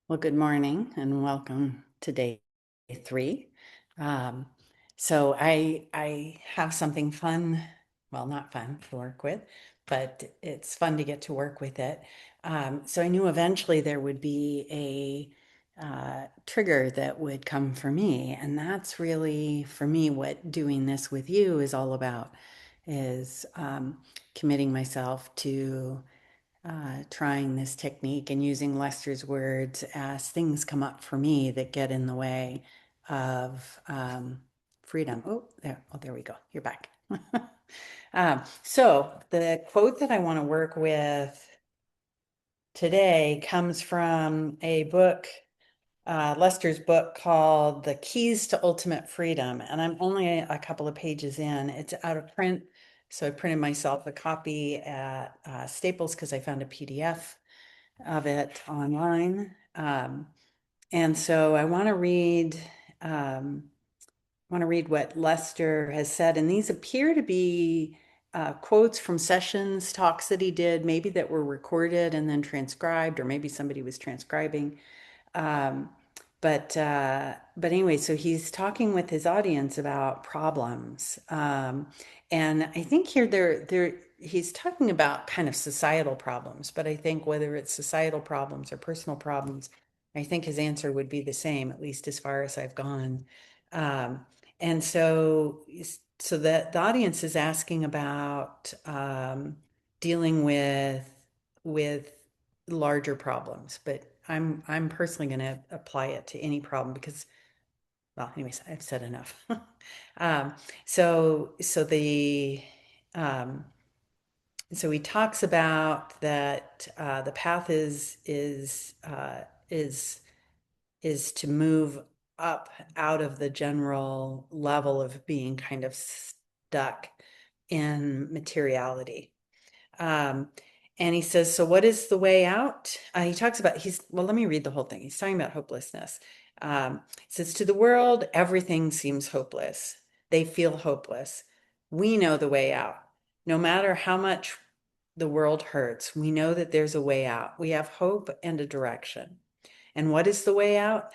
Well, good morning and welcome to day three. Um, so I have something fun, well, not fun to work with, but it's fun to get to work with it. So I knew eventually there would be a trigger that would come for me, and that's really for me what doing this with you is all about, is committing myself to trying this technique and using Lester's words as things come up for me that get in the way of freedom. There we go. You're back. So the quote that I want to work with today comes from a book, Lester's book called The Keys to Ultimate Freedom. And I'm only a couple of pages in. It's out of print. So I printed myself a copy at Staples because I found a PDF of it online. And so I want to read what Lester has said, and these appear to be quotes from sessions, talks that he did, maybe that were recorded and then transcribed, or maybe somebody was transcribing. Um, but anyway, so he's talking with his audience about problems, and I think here there he's talking about kind of societal problems. But I think whether it's societal problems or personal problems, I think his answer would be the same, at least as far as I've gone. Um, and so that the audience is asking about dealing with larger problems, but I'm personally going to apply it to any problem because, well, anyways, I've said enough. um, so um, so he talks about that the path is is to move up out of the general level of being kind of stuck in materiality. Um, and he says, so what is the way out? He talks about, well, let me read the whole thing. He's talking about hopelessness. He says, to the world, everything seems hopeless. They feel hopeless. We know the way out. No matter how much the world hurts, we know that there's a way out. We have hope and a direction. And what is the way out?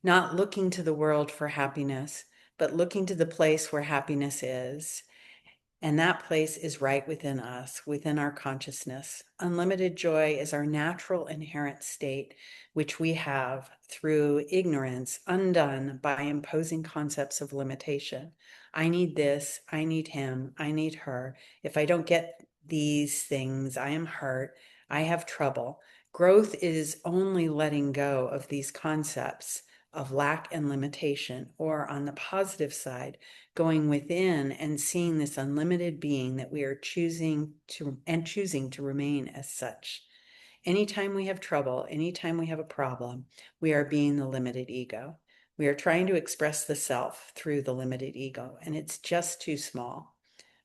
Not looking to the world for happiness, but looking to the place where happiness is. And that place is right within us, within our consciousness. Unlimited joy is our natural inherent state, which we have through ignorance undone by imposing concepts of limitation. I need this, I need him, I need her. If I don't get these things, I am hurt, I have trouble. Growth is only letting go of these concepts of lack and limitation, or on the positive side, going within and seeing this unlimited being that we are choosing to remain as such. Anytime we have trouble, anytime we have a problem, we are being the limited ego. We are trying to express the self through the limited ego, and it's just too small.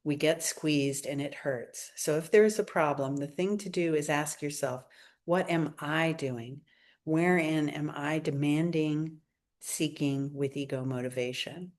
We get squeezed and it hurts. So if there's a problem, the thing to do is ask yourself, what am I doing? Wherein am I demanding, seeking with ego motivation?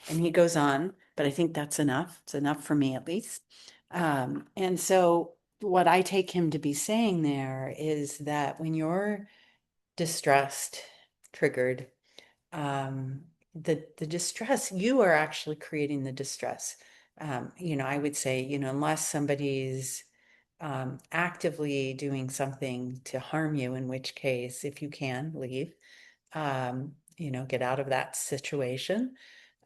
And he goes on, but I think that's enough. It's enough for me at least. And so what I take him to be saying there is that when you're distressed, triggered, um, the distress, you are actually creating the distress. I would say, unless somebody's actively doing something to harm you, in which case, if you can leave, get out of that situation.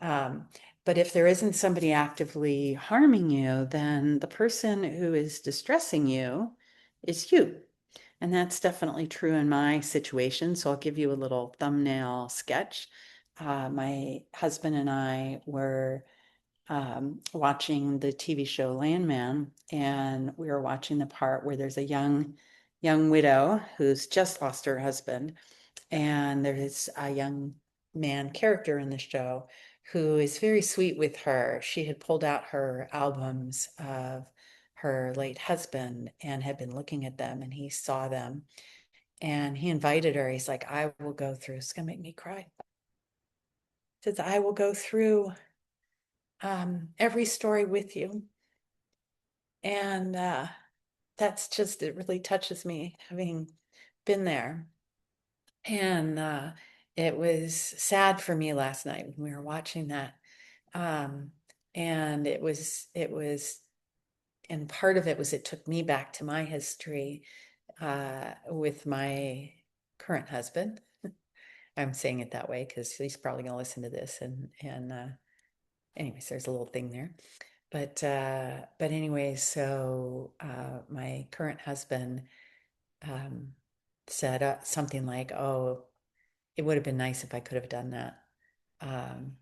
Um, but if there isn't somebody actively harming you, then the person who is distressing you is you. And that's definitely true in my situation. So I'll give you a little thumbnail sketch. My husband and I were watching the TV show Landman, and we were watching the part where there's a young widow who's just lost her husband, and there's a young man character in the show who is very sweet with her. She had pulled out her albums of her late husband and had been looking at them, and he saw them and he invited her. He's like, I will go through, it's gonna make me cry. He says, I will go through every story with you. And that's just, it really touches me having been there. And it was sad for me last night when we were watching that. Um, and and part of it was it took me back to my history with my current husband. I'm saying it that way because he's probably going to listen to this, and anyways, there's a little thing there. But anyway, so my current husband um, said something like, "Oh, it would have been nice if I could have done that." Um,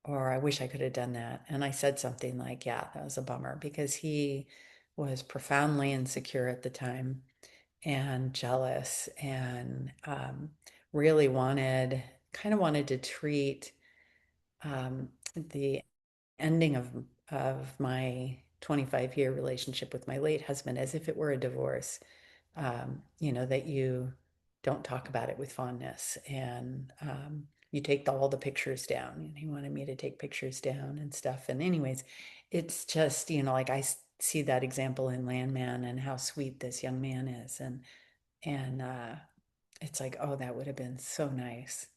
or I wish I could have done that. And I said something like, yeah, that was a bummer because he was profoundly insecure at the time and jealous and really kind of wanted to treat the ending of my 25-year relationship with my late husband as if it were a divorce. That you don't talk about it with fondness, and you take all the pictures down. And he wanted me to take pictures down and stuff. And anyways, it's just, like I see that example in Landman and how sweet this young man is. And it's like, oh, that would have been so nice.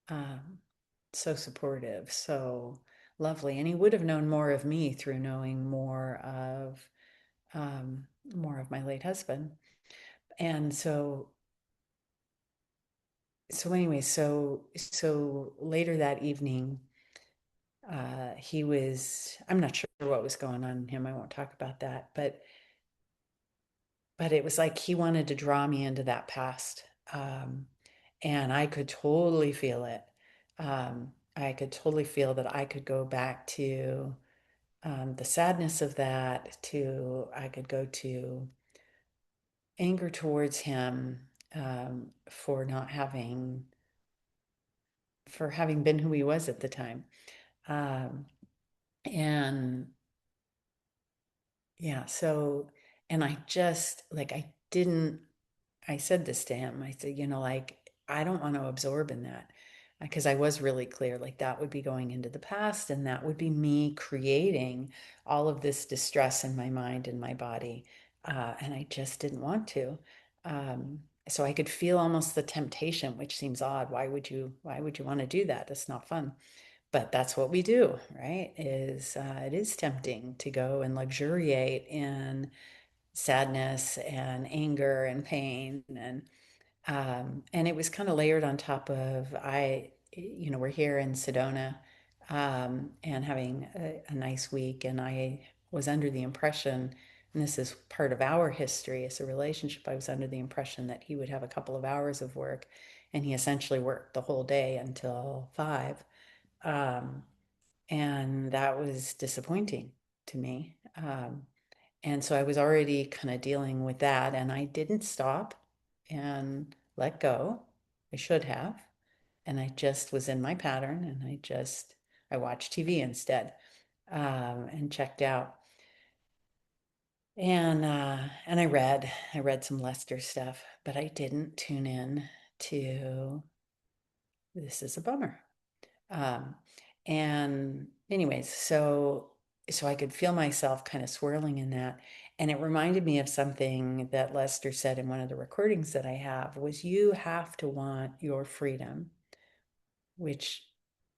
Um, so supportive, so lovely. And he would have known more of me through knowing more of my late husband. And so later that evening, I'm not sure what was going on in him. I won't talk about that, but it was like he wanted to draw me into that past. Um, and I could totally feel it. I could totally feel that I could go back to the sadness of that, I could go to anger towards him for not having, for having been who he was at the time. Um, and yeah, and I just, like, I said this to him. I said, like, I don't want to absorb in that because I was really clear, like, that would be going into the past and that would be me creating all of this distress in my mind and my body. And I just didn't want to. Um, so I could feel almost the temptation, which seems odd. Why would you want to do that? That's not fun. But that's what we do, right? It is tempting to go and luxuriate in sadness and anger and pain, and it was kind of layered on top of we're here in Sedona, and having a nice week, and I was under the impression, and this is part of our history as a relationship, I was under the impression that he would have a couple of hours of work, and he essentially worked the whole day until 5. Um, and that was disappointing to me. And so I was already kind of dealing with that, and I didn't stop and let go. I should have. And I just was in my pattern, and I watched TV instead, and checked out. And I read some Lester stuff, but I didn't tune in to this is a bummer. Um, and anyways, so I could feel myself kind of swirling in that. And it reminded me of something that Lester said in one of the recordings that I have was you have to want your freedom, which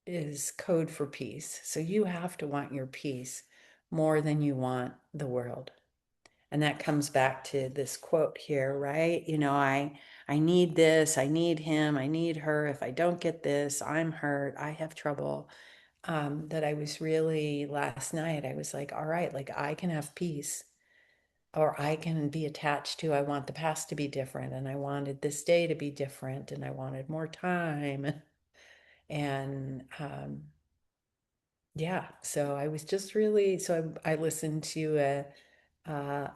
is code for peace. So you have to want your peace more than you want the world. And that comes back to this quote here, right? I need this, I need him, I need her. If I don't get this, I'm hurt, I have trouble. That I was really last night, I was like, all right, like I can have peace, or I can be attached to, I want the past to be different, and I wanted this day to be different, and I wanted more time. And yeah, so I was just really, so I listened to a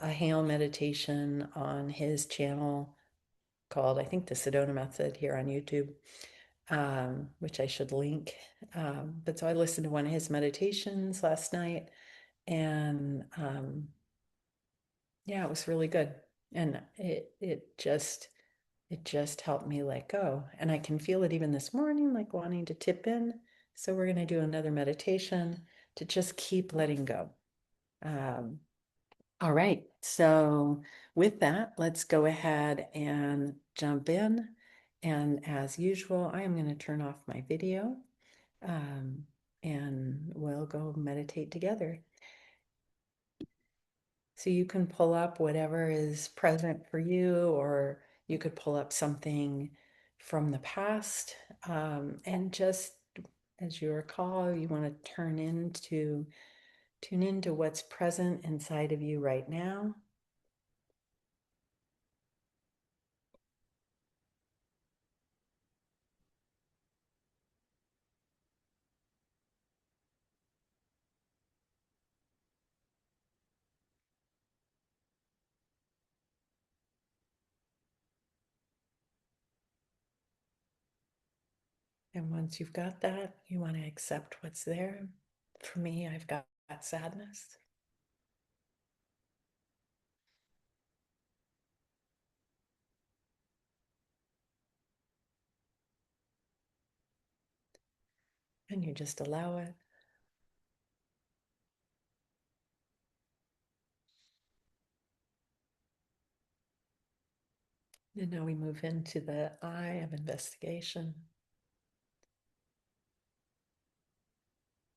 Hale meditation on his channel called, I think, the Sedona Method here on YouTube, which I should link. But so I listened to one of his meditations last night, and yeah, it was really good. And it just helped me let go. And I can feel it even this morning, like wanting to tip in. So we're going to do another meditation to just keep letting go. Um, all right. So with that, let's go ahead and jump in. And as usual, I am going to turn off my video and we'll go meditate together. So you can pull up whatever is present for you, or you could pull up something from the past. And just as you recall, you want to tune into what's present inside of you right now. And once you've got that, you want to accept what's there. For me, I've got sadness. And you just allow it. And now we move into the eye of investigation.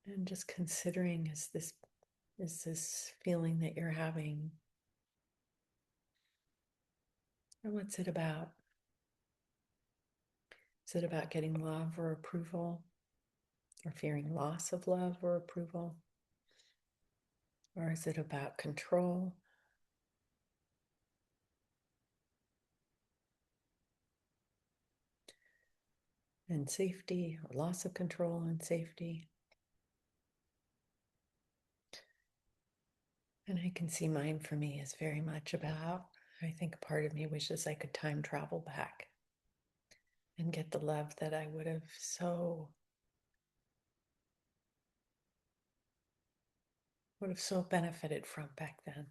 And just considering, is this feeling that you're having, or what's it about? Is it about getting love or approval, or fearing loss of love or approval? Or is it about control? And safety, or loss of control and safety? And I can see mine for me is very much about, I think a part of me wishes I could time travel back and get the love that I would have so benefited from back then.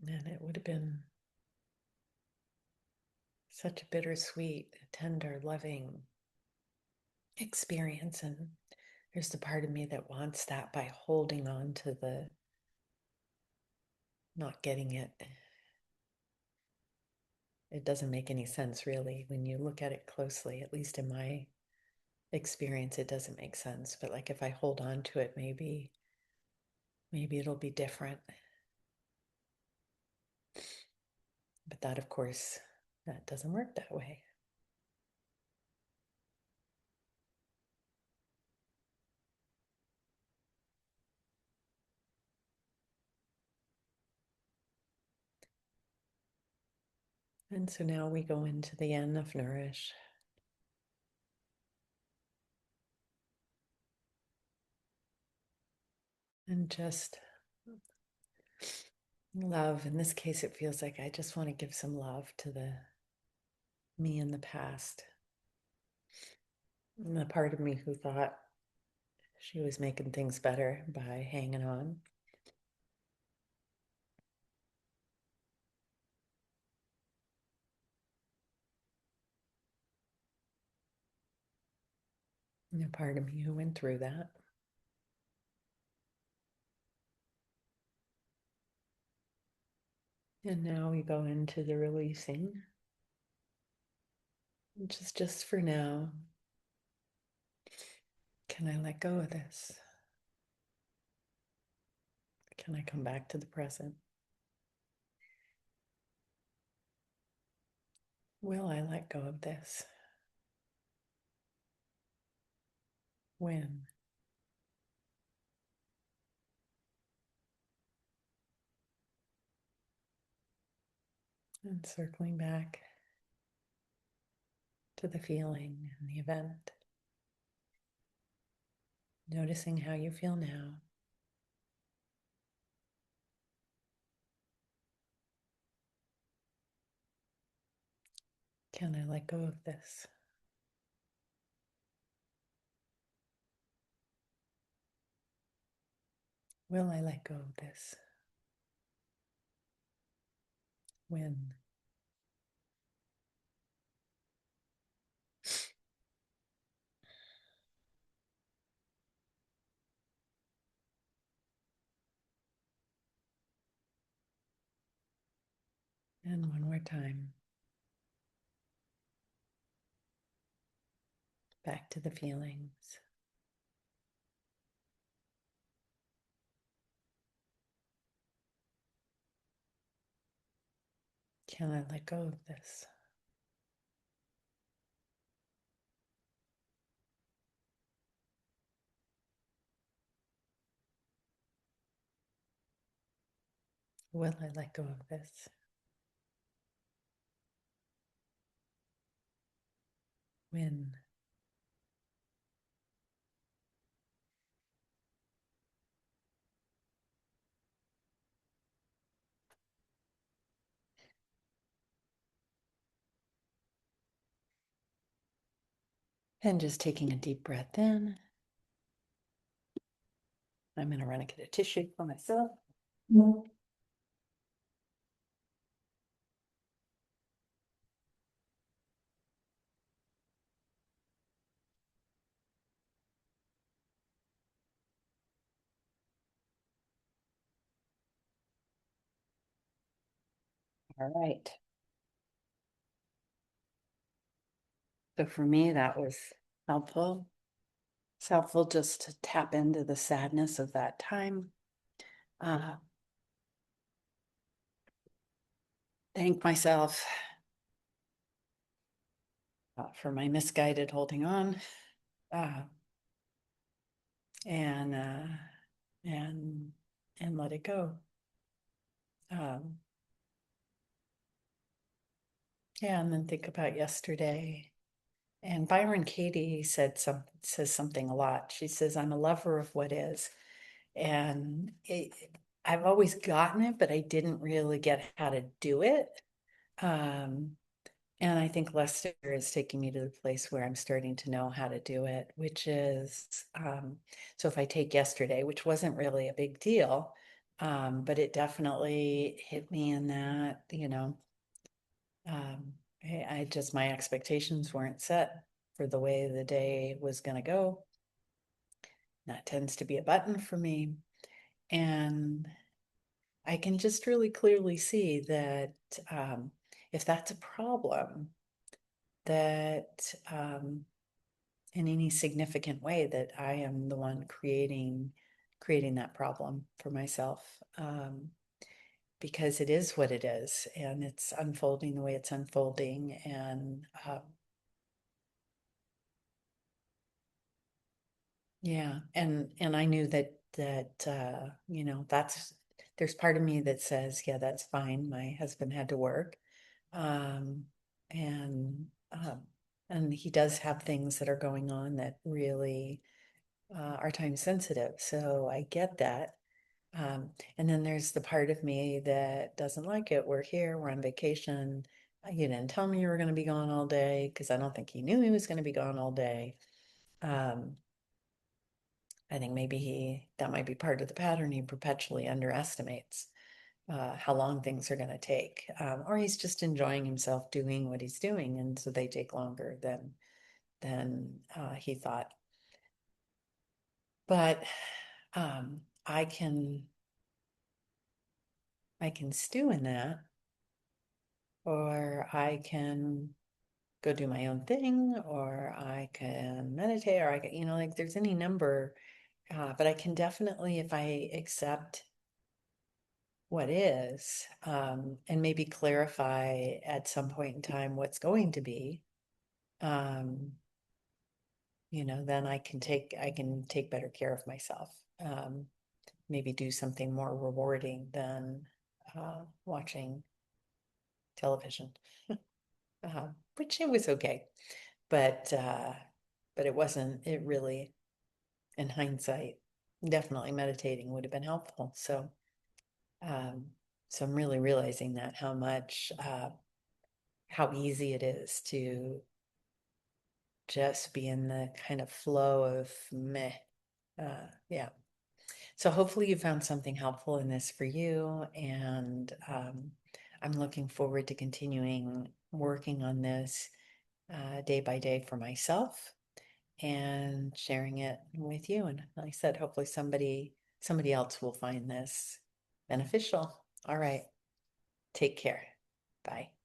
And it would have been such a bittersweet, tender, loving experience. And there's the part of me that wants that by holding on to the not getting it. It doesn't make any sense, really, when you look at it closely. At least in my experience, it doesn't make sense. But like if I hold on to it, maybe it'll be different. But that, of course, that doesn't work that way. And so now we go into the end of nourish. And just love. In this case, it feels like I just want to give some love to the me in the past. And the part of me who thought she was making things better by hanging on. And a part of me who went through that. And now we go into the releasing, which is just for now. Can I let go of this? Can I come back to the present? Will I let go of this? When? And circling back to the feeling and the event. Noticing how you feel now. Can I let go of this? Will I let go of this? When? And one more time. back to the feelings. Can I let go of this? Will I let go of this? When? And just taking a deep breath in. I'm going to run and get a tissue for myself. All right. So for me, that was helpful. It's helpful just to tap into the sadness of that time. Thank myself for my misguided holding on, uh, and uh, and and let it go. Um, yeah, and then think about yesterday. And Byron Katie says something a lot. She says, "I'm a lover of what is," and I've always gotten it, but I didn't really get how to do it. Um, And I think Lester is taking me to the place where I'm starting to know how to do it, which is, so if I take yesterday, which wasn't really a big deal, but it definitely hit me in that, I just, my expectations weren't set for the way the day was going to go. That tends to be a button for me. And I can just really clearly see that if that's a problem, that in any significant way that I am the one creating that problem for myself, because it is what it is, and it's unfolding the way it's unfolding, and yeah, and I knew that that's, there's part of me that says, yeah, that's fine. My husband had to work, um, and um, and he does have things that are going on that really are time sensitive. So I get that. And then there's the part of me that doesn't like it. We're here, we're on vacation. You didn't tell me you were going to be gone all day, because I don't think he knew he was going to be gone all day. Um, I think maybe that might be part of the pattern. He perpetually underestimates how long things are going to take, or he's just enjoying himself doing what he's doing, and so they take longer than he thought. But um, I can stew in that, or I can go do my own thing, or I can meditate, or I can, like there's any number, but I can definitely, if I accept what is, and maybe clarify at some point in time what's going to be, um, then I can take better care of myself. Maybe do something more rewarding than watching television, which it was okay, but it wasn't. It really, in hindsight, definitely meditating would have been helpful. Um, so I'm really realizing that how easy it is to just be in the kind of flow of meh. Yeah. So hopefully you found something helpful in this for you, and I'm looking forward to continuing working on this day by day for myself and sharing it with you. And like I said, hopefully somebody else will find this beneficial. All right. Take care. Bye.